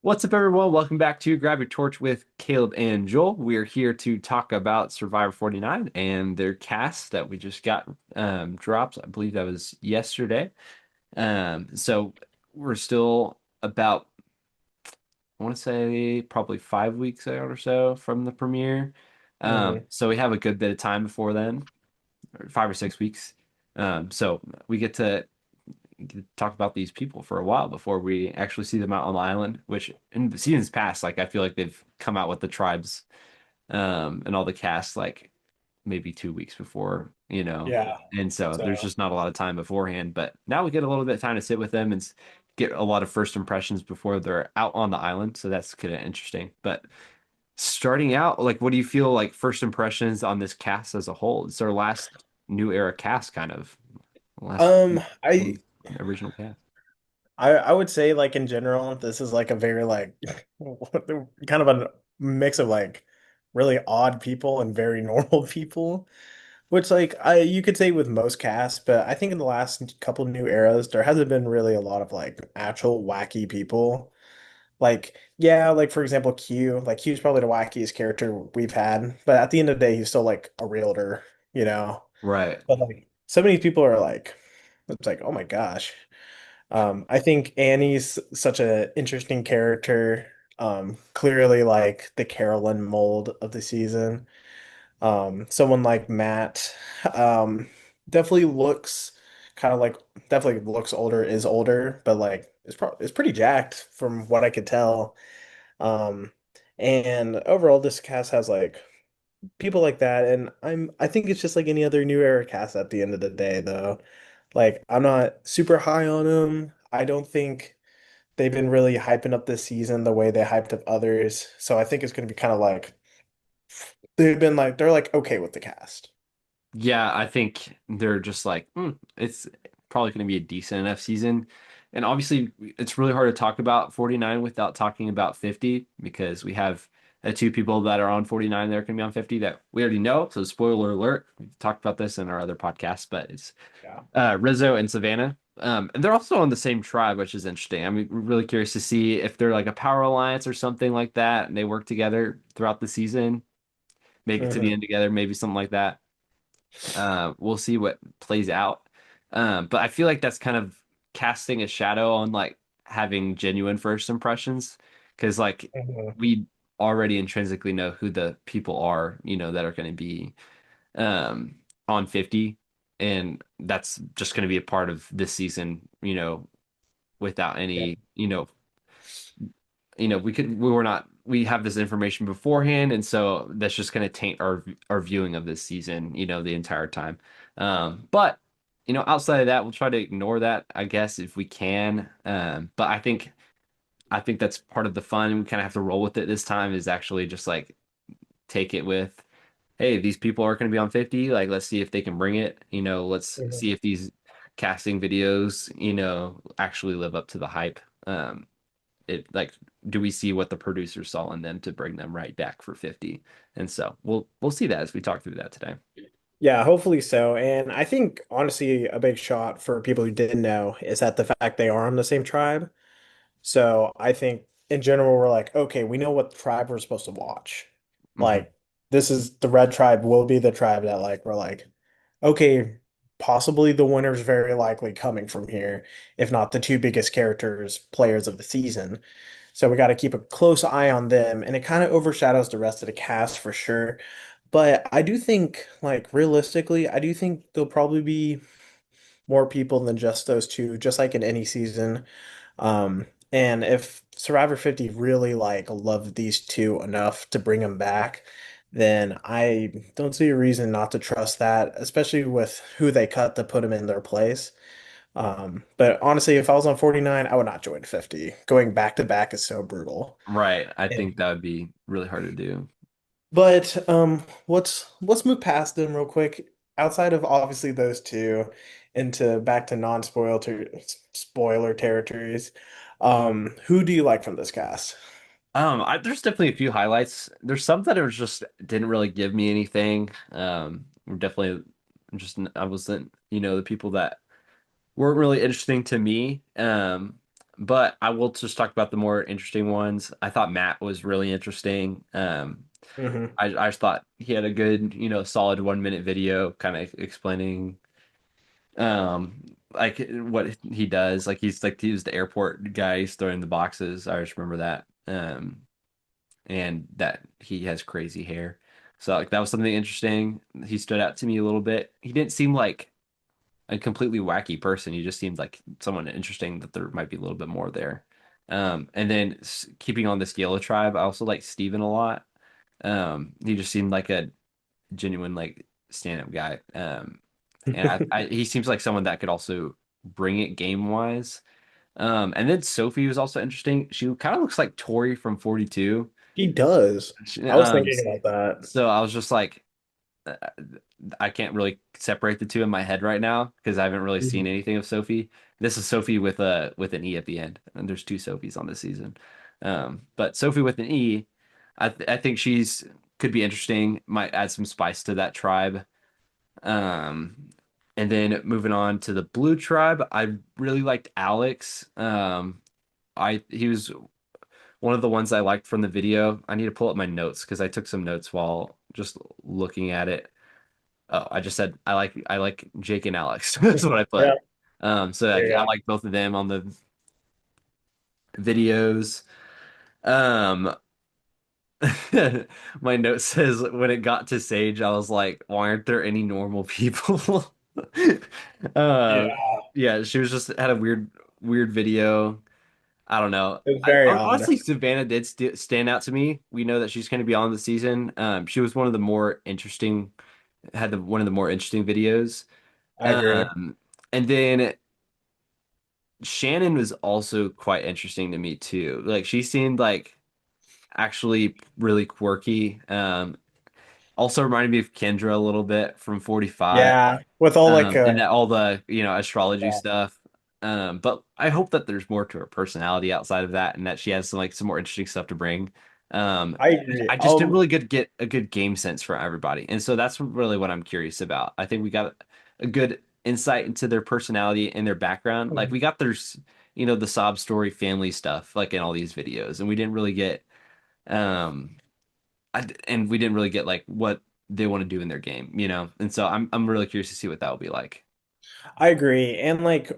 What's up, everyone? Welcome back to Grab Your Torch with Caleb and Joel. We're here to talk about Survivor 49 and their cast that we just got dropped. I believe that was yesterday. So we're still about, I want to say, probably 5 weeks out or so from the premiere. hmm So we have a good bit of time before then, or 5 or 6 weeks. So we get to talk about these people for a while before we actually see them out on the island, which in the seasons past, like I feel like they've come out with the tribes and all the cast like maybe 2 weeks before, Yeah. and so there's So, just not a lot of time beforehand. But now we get a little bit of time to sit with them and get a lot of first impressions before they're out on the island. So that's kind of interesting. But starting out, like, what do you feel like first impressions on this cast as a whole? It's our last new era cast, kind of last um, I from the original cast. I would say like in general, this is like a very like kind of a mix of like really odd people and very normal people, which like I you could say with most casts, but I think in the last couple new eras, there hasn't been really a lot of like actual wacky people. Like, yeah, like for example, Q, like Q's probably the wackiest character we've had, but at the end of the day, he's still like a realtor, you know? Right. But like so many people are like, it's like, oh my gosh. I think Annie's such an interesting character. Clearly like the Carolyn mold of the season. Someone like Matt, um, definitely looks kind of like definitely looks older, is older, but like it's pretty jacked from what I could tell. Um, and overall, this cast has like people like that, and I think it's just like any other new era cast at the end of the day, though. Like I'm not super high on them. I don't think they've been really hyping up this season the way they hyped up others. So I think it's going to be kind of like they're like okay with the cast. Yeah, I think they're just like, it's probably going to be a decent enough season. And obviously, it's really hard to talk about 49 without talking about 50 because we have two people that are on 49 that are going to be on 50 that we already know. So, spoiler alert, we've talked about this in our other podcasts, but it's Yeah. Rizzo and Savannah. And they're also on the same tribe, which is interesting. I'm really curious to see if they're like a power alliance or something like that, and they work together throughout the season, make it to the hmm end together, maybe something like that. We'll see what plays out. But I feel like that's kind of casting a shadow on like having genuine first impressions because like hmm we already intrinsically know who the people are, that are going to be on 50, and that's just going to be a part of this season, without Yeah. any, we were not we have this information beforehand, and so that's just going to taint our viewing of this season, the entire time. But outside of that, we'll try to ignore that, I guess, if we can. But I think that's part of the fun, and we kind of have to roll with it this time. Is actually just like take it with, hey, these people are going to be on 50. Like, let's see if they can bring it. Let's hmm see if these casting videos, actually live up to the hype. It like do we see what the producers saw in them to bring them right back for 50? And so we'll see that as we talk through that today. Yeah, hopefully so. And I think honestly, a big shot for people who didn't know is that the fact they are on the same tribe. So I think in general, we're like, okay, we know what tribe we're supposed to watch. Hmm. Like, this is the red tribe will be the tribe that like we're like, okay, possibly the winner's very likely coming from here, if not the two biggest characters, players of the season. So we got to keep a close eye on them, and it kind of overshadows the rest of the cast for sure. But I do think, like, realistically, I do think there'll probably be more people than just those two, just like in any season. And if Survivor 50 really like loved these two enough to bring them back, then I don't see a reason not to trust that, especially with who they cut to put them in their place. But honestly, if I was on 49, I would not join 50. Going back to back is so brutal. Right. I Yeah. think that would be really hard to do. But let's move past them real quick. Outside of obviously those two, into back to non-spoiler spoiler territories. Who do you like from this cast? There's definitely a few highlights. There's some that are just didn't really give me anything. Definitely I wasn't, the people that weren't really interesting to me. But I will just talk about the more interesting ones. I thought Matt was really interesting. Hmm. I just thought he had a good, solid 1 minute video kind of explaining like what he does. Like he was the airport guy, he's throwing the boxes. I just remember that. And that he has crazy hair. So like that was something interesting. He stood out to me a little bit. He didn't seem like a completely wacky person. He just seemed like someone interesting that there might be a little bit more there. And then keeping on this yellow tribe, I also like Steven a lot. He just seemed like a genuine like stand-up guy. And he seems like someone that could also bring it game wise. And then Sophie was also interesting. She kind of looks like Tori from 42. He does. She- I was Um, thinking about that. so I was just like, uh, I can't really separate the two in my head right now because I haven't really seen Mhm. anything of Sophie. This is Sophie with an E at the end, and there's two Sophies on this season. But Sophie with an E, I think she's could be interesting. Might add some spice to that tribe. Um, and then moving on to the blue tribe, I really liked Alex. I he was one of the ones I liked from the video. I need to pull up my notes because I took some notes while just looking at it. Oh, I just said I like Jake and Alex. That's what I Yeah, put. So there you I go. like both of them on the videos. Um, my note says when it got to Sage, I was like, why aren't there any normal people? Uh, Yeah, yeah, she was just had a weird video. I don't know. it was very odd. Honestly, Savannah did stand out to me. We know that she's going to be on the season. She was one of the more interesting, had one of the more interesting videos. I agree. Um, and then Shannon was also quite interesting to me too. Like she seemed like actually really quirky. Also reminded me of Kendra a little bit from 45. Yeah, with all like And that all the astrology yeah, stuff. But I hope that there's more to her personality outside of that, and that she has some more interesting stuff to bring. Um, I agree. I just didn't really get a good game sense for everybody, and so that's really what I'm curious about. I think we got a good insight into their personality and their background. Like we got the sob story family stuff like in all these videos, and we didn't really get um and we didn't really get like what they want to do in their game. And so I'm really curious to see what that will be like. I agree. And like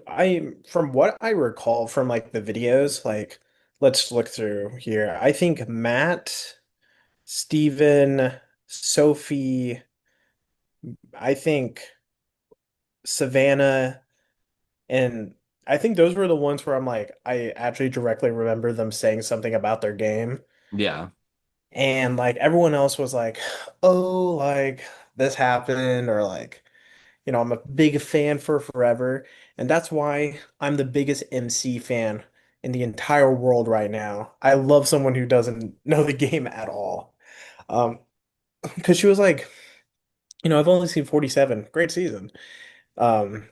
from what I recall from like the videos, like let's look through here. I think Matt, Steven, Sophie, I think Savannah, and I think those were the ones where I'm like, I actually directly remember them saying something about their game. Yeah. And like everyone else was like, oh, like this happened, or like, I'm a big fan for forever. And that's why I'm the biggest MC fan in the entire world right now. I love someone who doesn't know the game at all. Um, because she was like, I've only seen 47. Great season. Um,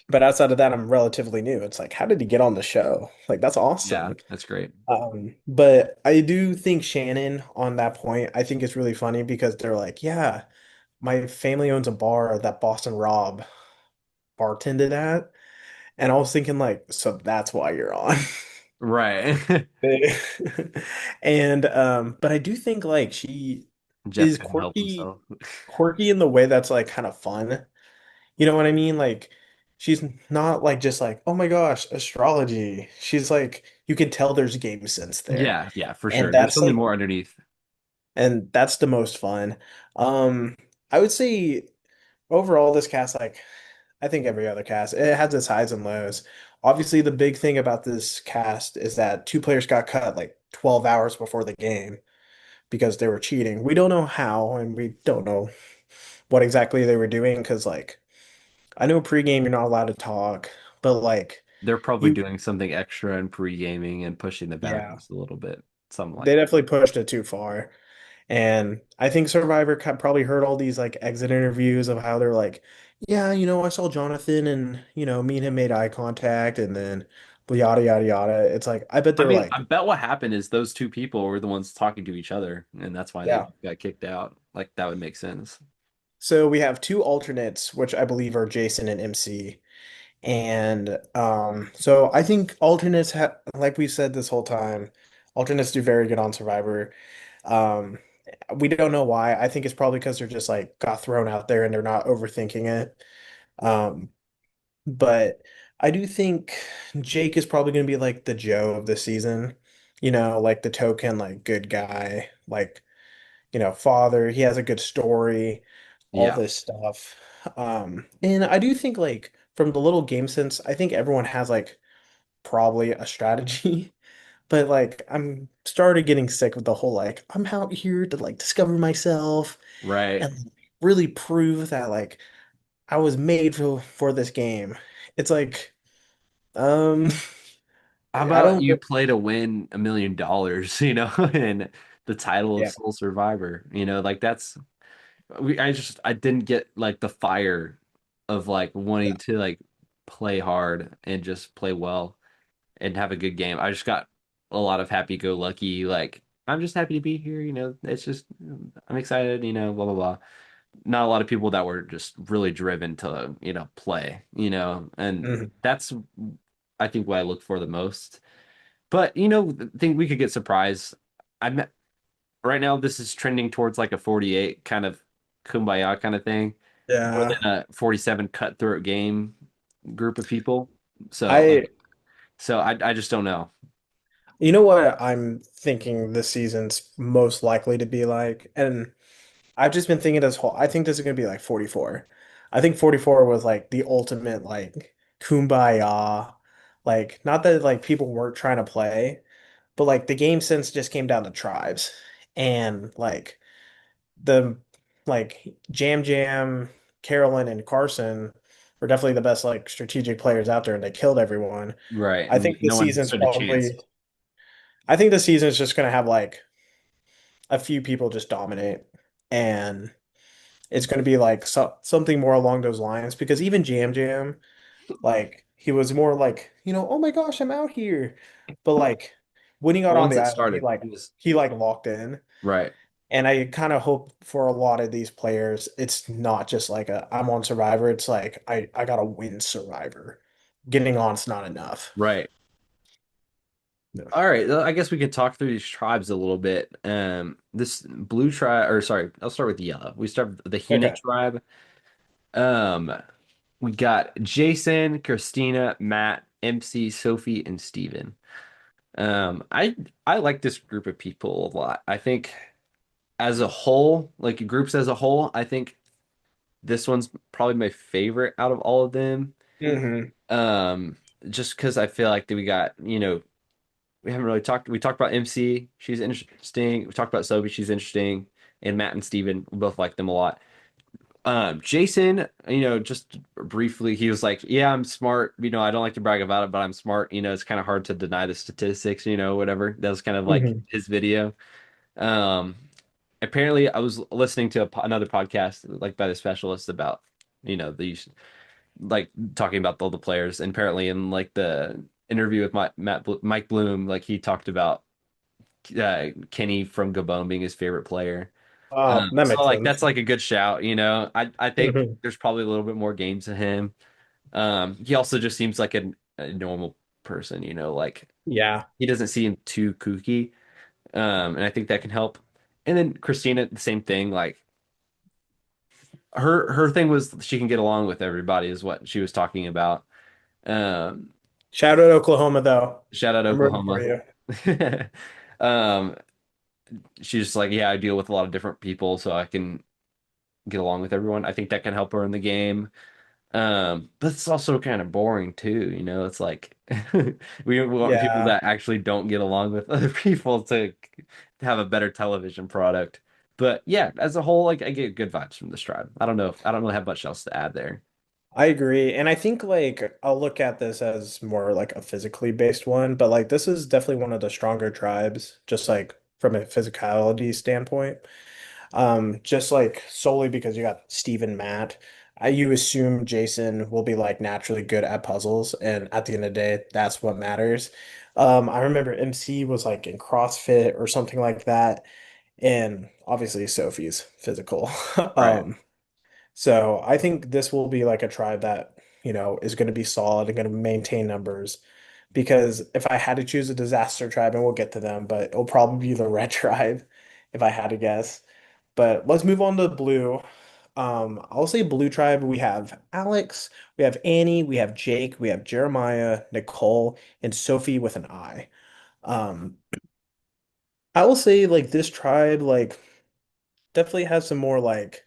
but outside of that, I'm relatively new. It's like, how did he get on the show? Like, that's Yeah, awesome. that's great. But I do think Shannon on that point, I think it's really funny because they're like, yeah, my family owns a bar that Boston Rob bartended at. And I was thinking like, so that's why you're on. Right. And but I do think like she Jeff is couldn't help himself. quirky in the way that's like kind of fun. You know what I mean? Like she's not like just like, oh my gosh, astrology. She's like you can tell there's game sense there. Yeah, yeah, for And sure. There's that's something like more underneath. the most fun. Um I would say overall this cast like I think every other cast, it has its highs and lows. Obviously, the big thing about this cast is that two players got cut like 12 hours before the game because they were cheating. We don't know how, and we don't know what exactly they were doing because, like, I know pregame you're not allowed to talk, but like, They're probably you, doing something extra in pre-gaming and pushing the yeah, boundaries a little bit. Something like they definitely pushed it too far. And I think Survivor probably heard all these like exit interviews of how they're like, yeah, I saw Jonathan and, me and him made eye contact and then yada, yada, yada. It's like, I bet I they're mean, like, I bet what happened is those two people were the ones talking to each other, and that's why they yeah. got kicked out. Like that would make sense. So we have two alternates, which I believe are Jason and MC. And so I think alternates have, like we said this whole time, alternates do very good on Survivor. Um, we don't know why. I think it's probably because they're just like got thrown out there and they're not overthinking it. Um, but I do think Jake is probably going to be like the Joe of the season, like the token, like good guy, like, father. He has a good story, all Yeah, this stuff. And I do think like from the little game sense, I think everyone has like probably a strategy. But like I'm started getting sick with the whole like I'm out here to like discover myself right. and really prove that like I was made for this game. It's like um How I about don't you play to win $1 million, and the title of yeah. Sole Survivor? Like that's I didn't get like the fire of like Yeah. wanting to like play hard and just play well and have a good game. I just got a lot of happy-go-lucky, like I'm just happy to be here, it's just I'm excited, blah blah blah. Not a lot of people that were just really driven to, play, and Mhm. that's I think what I look for the most. But think we could get surprised. I'm right now this is trending towards like a 48 kind of kumbaya kind of thing more Yeah. than a 47 cutthroat game group of people. So I I just don't know. You know what I'm thinking this season's most likely to be like, and I've just been thinking this whole, I think this is gonna be like 44. I think 44 was like the ultimate like kumbaya. Like not that like people weren't trying to play, but like the game sense just came down to tribes. And like the Jam Jam, Carolyn, and Carson were definitely the best like strategic players out there and they killed everyone. Right. I And think the no one season's stood a chance. probably I think the season's just gonna have like a few people just dominate, and it's going to be like something more along those lines because even Jam Jam, like he was more like, oh my gosh, I'm out here. But like when he got on Once the it island, started, it was he like locked in. right. And I kind of hope for a lot of these players, it's not just like a I'm on Survivor. It's like I gotta win Survivor. Getting on's not enough. Right. No. All right. I guess we could talk through these tribes a little bit. This blue tribe, or sorry, I'll start with yellow. We start with the Hina Okay. tribe. Um, we got Jason, Christina, Matt, MC, Sophie, and Steven. I like this group of people a lot. I think as a whole, like groups as a whole, I think this one's probably my favorite out of all of them. Hmm. Um, just because I feel like that we got, we haven't really talked. We talked about MC. She's interesting. We talked about Sophie. She's interesting. And Matt and Steven, we both like them a lot. Jason, just briefly, he was like, "Yeah, I'm smart. I don't like to brag about it, but I'm smart. It's kind of hard to deny the statistics. Whatever." That was kind of like Hmm. his video. Um, Apparently, I was listening to another podcast like by the specialist about, these like talking about all the players, and apparently in like the interview with Mike Bloom, like he talked about Kenny from Gabon being his favorite player. That So makes like sense. that's like a good shout. I think Hmm. there's probably a little bit more game to him. He also just seems like a normal person. Like Yeah. he doesn't seem too kooky. And I think that can help. And then Christina, the same thing. Like her thing was she can get along with everybody is what she was talking about. Um, Shout out Oklahoma though. Shout out I'm rooting for Oklahoma. you. Um, she's just like, yeah, I deal with a lot of different people, so I can get along with everyone. I think that can help her in the game. But it's also kind of boring too, It's like we want people Yeah, that actually don't get along with other people to have a better television product. But yeah, as a whole, like I get good vibes from this tribe. I don't really have much else to add there. I agree. And I think like I'll look at this as more like a physically based one, but like this is definitely one of the stronger tribes, just like from a physicality standpoint. Just like solely because you got Steve and Matt. You assume Jason will be like naturally good at puzzles, and at the end of the day, that's what matters. I remember MC was like in CrossFit or something like that, and obviously Sophie's physical. Right. So I think this will be like a tribe that is going to be solid and going to maintain numbers. Because if I had to choose a disaster tribe, and we'll get to them, but it'll probably be the red tribe if I had to guess. But let's move on to blue. I'll say blue tribe. We have Alex, we have Annie, we have Jake, we have Jeremiah, Nicole, and Sophie with an I. Um, I will say like this tribe like definitely has some more like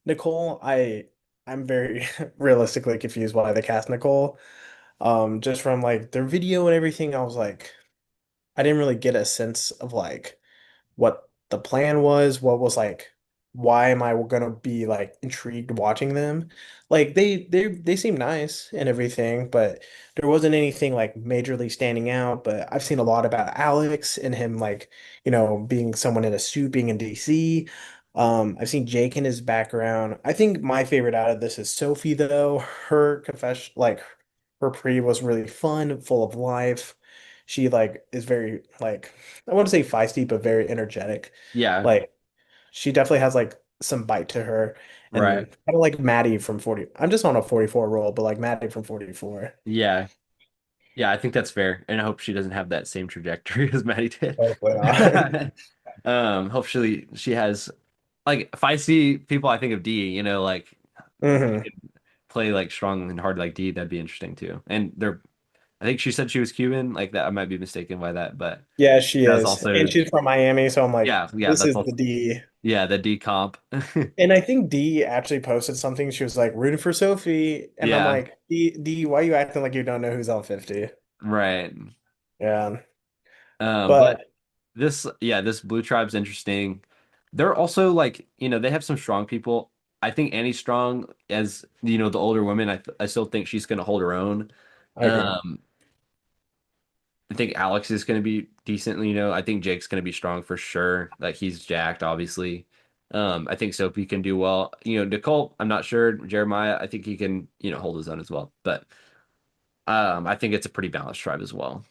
Nicole. I'm very realistically confused why they cast Nicole. Just from like their video and everything, I was like, I didn't really get a sense of like what the plan was, what was like, why am I gonna be like intrigued watching them? Like they seem nice and everything, but there wasn't anything like majorly standing out. But I've seen a lot about Alex and him like, being someone in a suit, being in DC. I've seen Jake in his background. I think my favorite out of this is Sophie though. Her confession, like her pre was really fun, full of life. She like is very like I want to say feisty, but very energetic. Yeah, Like she definitely has like some bite to her, and right. kind of like Maddie from 40. I'm just on a 44 roll, but like Maddie from 44. Yeah. Yeah, I think that's fair. And I hope she doesn't have that same trajectory as Maddie did. Hopefully not. Hopefully she has like if I see people I think of D, like they hmm can play like strong and hard like D, that'd be interesting too. And they're I think she said she was Cuban, like that I might be mistaken by that, but Yeah, she that's is, and also she's from Miami, so I'm like, yeah, this that's is also the D. yeah, the D comp. And I think D actually posted something. She was like rooting for Sophie, and I'm Yeah, like, D, why are you acting like you don't know who's on 50? right. Yeah, But but this Blue Tribe's interesting. They're also like, they have some strong people. I think Annie's strong as, the older woman. I still think she's going to hold her own. I agree. Um, I think Alex is going to be decent, I think Jake's going to be strong for sure. Like he's jacked, obviously. I think Sophie can do well. Nicole, I'm not sure. Jeremiah, I think he can, hold his own as well. But I think it's a pretty balanced tribe as well.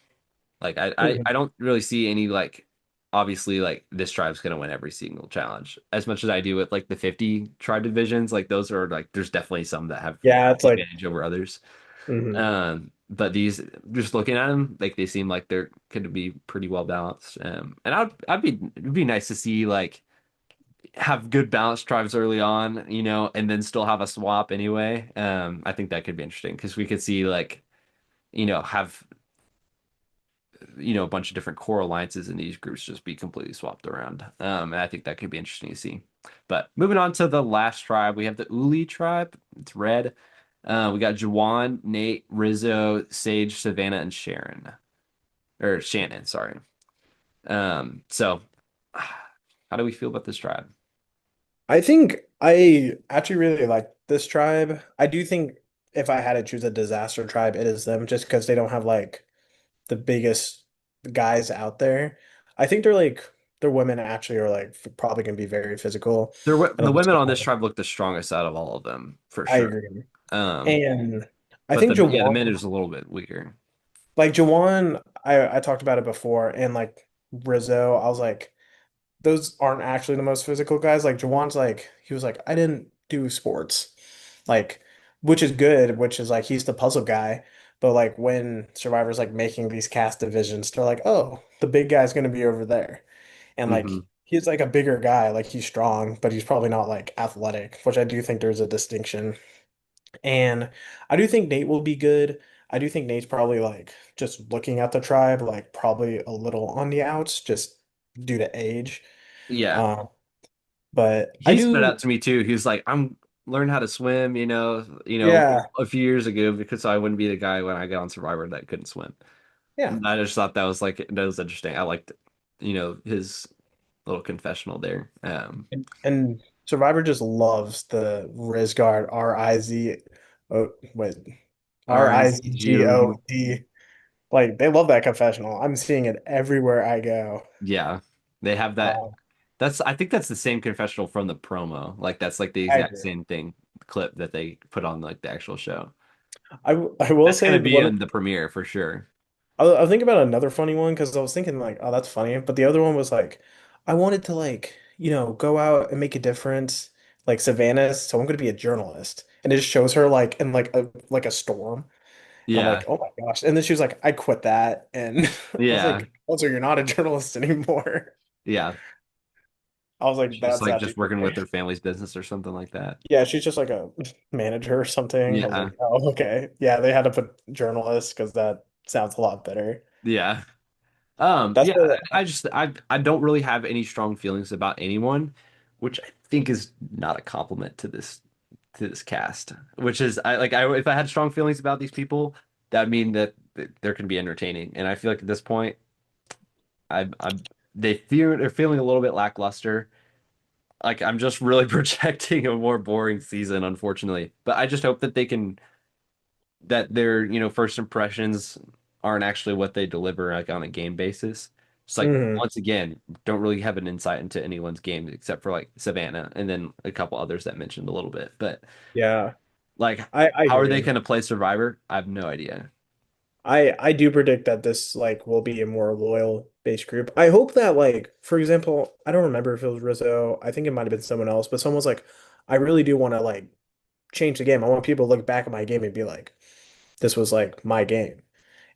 Like I Mhm. don't really see any like obviously like this tribe's gonna win every single challenge as much as I do with like the 50 tribe divisions. Like those are like there's definitely some that have Yeah, it's the like. advantage over others. Mhm. But these just looking at them, like they seem like they're going to be pretty well balanced. And I'd be it'd be nice to see like have good balanced tribes early on, and then still have a swap anyway. I think that could be interesting because we could see like have a bunch of different core alliances in these groups just be completely swapped around. And I think that could be interesting to see. But moving on to the last tribe, we have the Uli tribe. It's red. We got Juwan, Nate, Rizzo, Sage, Savannah, and Sharon. Or Shannon, sorry. So how do we feel about this tribe? I think I actually really like this tribe. I do think if I had to choose a disaster tribe, it is them just because they don't have like the biggest guys out there. I think their women actually are like probably gonna be very physical and The a women on lot this more. tribe look the strongest out of all of them, for I sure. agree. Um, And I but think the Jawan, men is a little bit weaker. like Jawan, I talked about it before, and like Rizzo, I was like, those aren't actually the most physical guys. Like Jawan's like he was like I didn't do sports, like which is good, which is like he's the puzzle guy. But like when Survivor's like making these cast divisions, they're like, oh, the big guy's gonna be over there, and Hmm. like he's like a bigger guy, like he's strong, but he's probably not like athletic, which I do think there's a distinction. And I do think Nate will be good. I do think Nate's probably like just looking at the tribe, like probably a little on the outs, just due to age. Yeah. Um, but I He stood do, out to me too. He was like, "I'm learning how to swim," yeah, a few years ago because I wouldn't be the guy when I got on Survivor that couldn't swim. yeah. And I just thought that was interesting. I liked, his little confessional there. And Survivor just loves the Rizgard, oh, wait, RSGOD. Rizgod. Like they love that confessional. I'm seeing it everywhere I go. Yeah, they have that. Um, I think that's the same confessional from the promo. Like that's like the I exact agree. same thing clip that they put on like the actual show. I will That's say gonna be one. in the premiere for sure. I'll think about another funny one because I was thinking like, oh, that's funny. But the other one was like, I wanted to like, go out and make a difference, like Savannah. So I'm going to be a journalist. and it just shows her like in like a storm. And I'm Yeah. like, oh my gosh. And then she was like, I quit that. And I was Yeah. like, also, you're not a journalist anymore. Yeah. I was like, She's that's like actually just working with funny. their family's business or something like that. Yeah, she's just like a manager or something. I was Yeah. like, oh, okay. Yeah, they had to put journalist because that sounds a lot better. Yeah. That's Yeah, what, I don't really have any strong feelings about anyone, which I think is not a compliment to this cast. Which is I if I had strong feelings about these people, that would mean that they're going to be entertaining. And I feel like at this point, I'm they're feeling a little bit lackluster. Like I'm just really projecting a more boring season, unfortunately. But I just hope that they can that their, first impressions aren't actually what they deliver like on a game basis. Just like mhm. once again, don't really have an insight into anyone's game except for like Savannah and then a couple others that mentioned a little bit. But Yeah, like I how are they agree. going to play Survivor? I have no idea. I do predict that this like will be a more loyal base group. I hope that like for example, I don't remember if it was Rizzo. I think it might have been someone else, but someone was like, I really do want to like change the game. I want people to look back at my game and be like, this was like my game.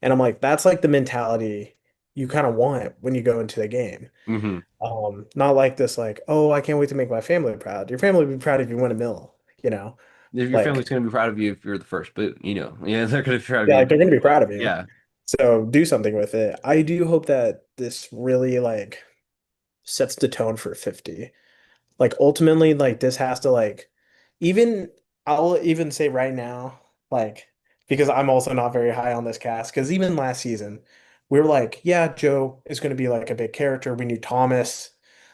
And I'm like, that's like the mentality you kind of want when you go into the game. Hmm. Not like this like, oh, I can't wait to make my family proud. Your family would be proud if you win a mill, you know? If your family's Like, going to be proud of you if you're the first boot, yeah, they're going to be proud of yeah, you. like they're gonna be proud of you. Yeah. So do something with it. I do hope that this really like sets the tone for 50. Like ultimately, like this has to like even I'll even say right now, like because I'm also not very high on this cast, because even last season, we were like, yeah, Joe is gonna be like a big character. We knew Thomas.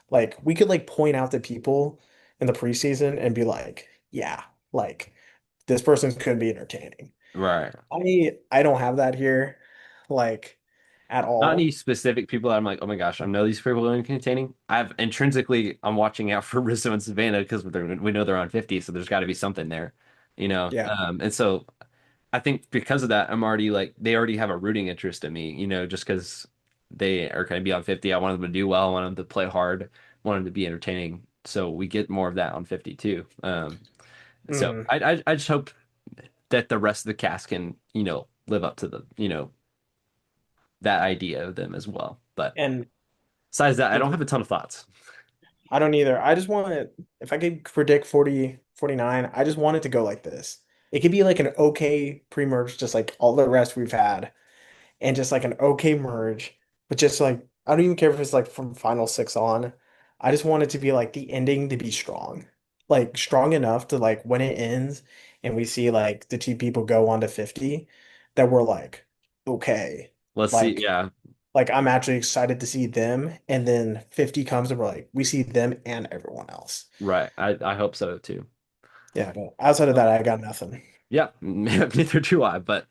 Like we could like point out to people in the preseason and be like, yeah, like this person could be entertaining. Right. I don't have that here, like at Not any all. specific people that I'm like, oh my gosh, I know these people are entertaining. I've intrinsically, I'm watching out for Rizzo and Savannah because we know they're on 50, so there's got to be something there, you know? Yeah. And so I think because of that, I'm already like, they already have a rooting interest in me, just because they are going to be on 50. I want them to do well, I want them to play hard, I want them to be entertaining. So we get more of that on 52. So Mhm. I just hope that the rest of the cast can, live up to that idea of them as well. But And besides that, I don't the have a ton of thoughts. I don't either. I just want it, if I could predict 40, 49, I just want it to go like this. It could be like an okay pre-merge, just like all the rest we've had, and just like an okay merge, but just like I don't even care if it's like from final six on. I just want it to be like the ending to be strong. Like strong enough to like when it ends and we see like the two people go on to 50, that we're like, okay. Let's see. Like Yeah, like I'm actually excited to see them, and then 50 comes and we're like, we see them and everyone else. right. I hope so too. Yeah, but outside of that, I got nothing. Yeah, neither do I. But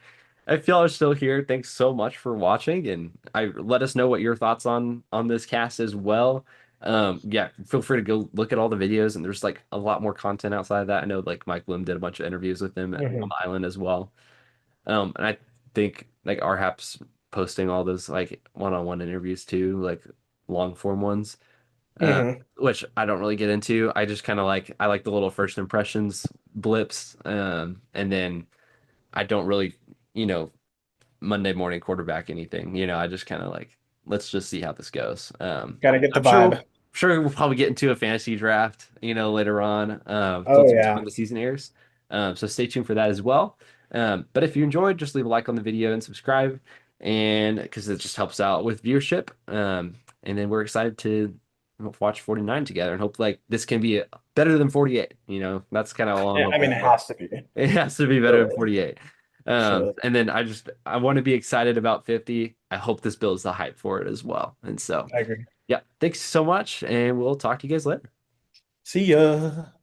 if y'all are still here, thanks so much for watching, and I let us know what your thoughts on this cast as well. Yeah, feel free to go look at all the videos, and there's like a lot more content outside of that. I know like Mike Bloom did a bunch of interviews with them on Hmm. the island as well. And I think like RHAP's posting all those like one-on-one interviews too, like long form ones. Hmm. Which I don't really get into. I just kind of I like the little first impressions blips, and then I don't really, you know, Monday morning quarterback anything. I just kind of like let's just see how this goes. Gotta get the I'm sure vibe. we'll probably get into a fantasy draft, later on, Oh closer to when yeah. the season airs. So stay tuned for that as well. But if you enjoyed, just leave a like on the video and subscribe, and because it just helps out with viewership. And then we're excited to watch 49 together, and hope like this can be better than 48. That's kind of all I'm Yeah, I hoping mean, it for. has to be. It has to be better than Surely. 48. Surely. And then I want to be excited about 50. I hope this builds the hype for it as well. And so, I agree. yeah, thanks so much, and we'll talk to you guys later. See ya.